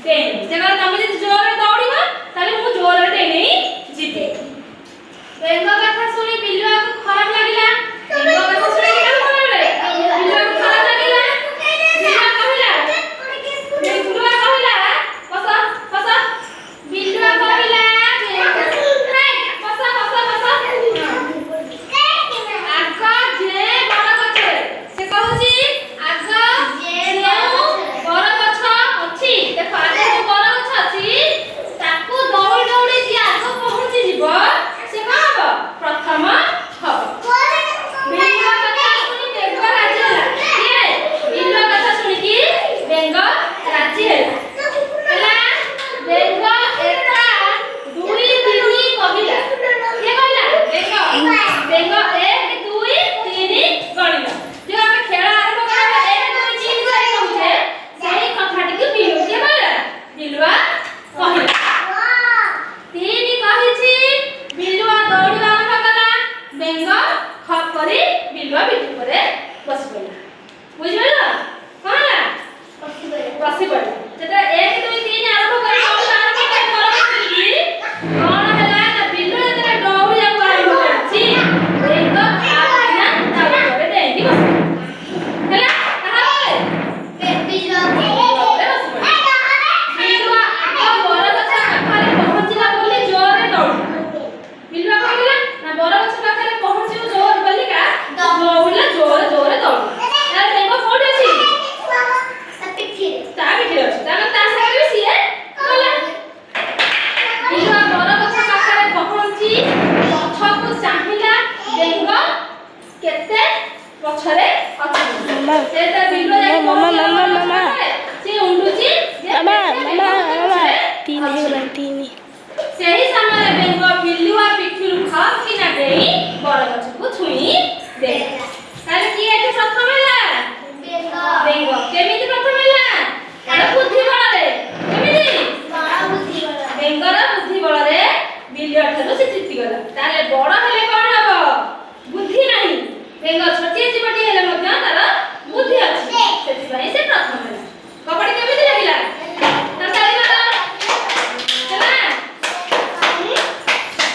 ଡେଇଁବି। ସେ କହିଲା ତମେ ଯଦି ଜୋରରେ ଦୌଡ଼ିବ ତାହେଲେ ମୁଁ ଜୋରରେ ଡେଇଁ ଯିବି। ବେଙ୍ଗ କଥା ଶୁଣି ବିଲୁଆକୁ ଖରାପ ଲାଗିଲା। ବେଙ୍ଗ କଥା ଶୁଣି ବିଲୁଆକୁ ଖରାପ ଲାଗିଲା। ବିଲୁଆ କହିଲା ବସ ବସ। ବିଲୁଆ କହିଲା ବସ ବସ ବସ। ଆଗ ଯେ ବର ଗଛରେ ସେ କହୁଛି ଆଗ ଯେଉଁ ବର ଗଛ ଅଛି ଦେଖ ଆଗ ଯେଉଁ ବର ଗଛ ଅଛି ତାକୁ ଦୌଡ଼ି ଦୌଡ଼ି ଯିଏ ଆଗ ପହଞ୍ଚିଯିବ ସେ କଣ ହବ ପ୍ରଥମ ହବ। ବିଲୁଆ କଥା ଶୁଣି ବେଙ୍ଗ ରାଜି ହେଲା। କିଏ ବିଲୁଆ କଥା ଶୁଣିକି ବେଙ୍ଗ ରାଜି ହେଲା। ବେଙ୍ଗ ଏକା 2 3 କହିଲା। କିଏ କହିଲା? ବେଙ୍ଗ 1 2 3 ଗଣିଲା। ଯୋଉ ଆମେ ଖେଳ ଆରମ୍ଭ କରିବା 1 2 3 4 କହୁଛେ ସେଇ କଥାଟିକୁ ବିଲୁଆ କିଏ କହିଲା? ବିଲୁଆ କହିଲା। 3 କହିଛି। ବିଲୁଆ ଦୌଡ଼ିବା ଆରମ୍ଭ କଲା। ବେଙ୍ଗ ଖପ୍ କରି ବିଲୁଆ ପିଠି ଉପରେ ବସି ପଡ଼ିଲା। ବୁଝିପାରିଲ? କଣ ହେଲା? ବସି ପଡ଼ିଲା। ଯେତେବେଳେ 1 2 3 ଆରମ୍ଭ କରି ଦୌଡ଼ିବା ଆରମ୍ଭ କରି କଣ ହେଲା ନା ବିଲୁଆ ଯେତେବେଳେ ଦୌଡ଼ିବାକୁ ଆରମ୍ଭ କରିଛି ବେଙ୍ଗ ଖାପକିନା ତା ଉପରେ ଡେଇଁକି ବସି ହେଲା। ତାପରେ ବିଲୁଆ ଆଗ ବରଗଛ ପାଖରେ ପହଞ୍ଚିଲା ବୋଲି ଜୋରରେ ଦୌଡ଼ିଲା। ବିଲୁଆ କଣ କଲା ନା ବରଗଛ ପାଖରେ ପହଞ୍ଚିବ ଜୋର ବୋଲିକା ଦୌଡ଼ିଲା। ଜୋରେ ଜୋରେ ଦୌଡ଼ିଲା। ତାହେଲେ ବେଙ୍ଗ କୋଉଠି ଅଛି? ତା ପିଠିରେ ଅଛି। ତାହେଲେ ତା ସାଙ୍ଗରେ ବି ସିଏ ଗଲା। ବିଲୁଆ ବରଗଛ ପାଖରେ ପହଞ୍ଚି ପଛକୁ ଚାହିଁଲା। ବେଙ୍ଗ କେତେ ପଛରେ ଅଛନ୍ତି। ସେ ତା ବିଲୁଆ ଯାଇ ପହଞ୍ଚିଲା ସେ ଉଣ୍ଡୁଛି ଯେ ସେହି ସମୟରେ ବେଙ୍ଗ ବିଲୁଆ ପିଠିରୁ ଖପ୍ କିନା ଡେଇଁ ବରଗଛକୁ ଛୁଇଁ ଦେଲା।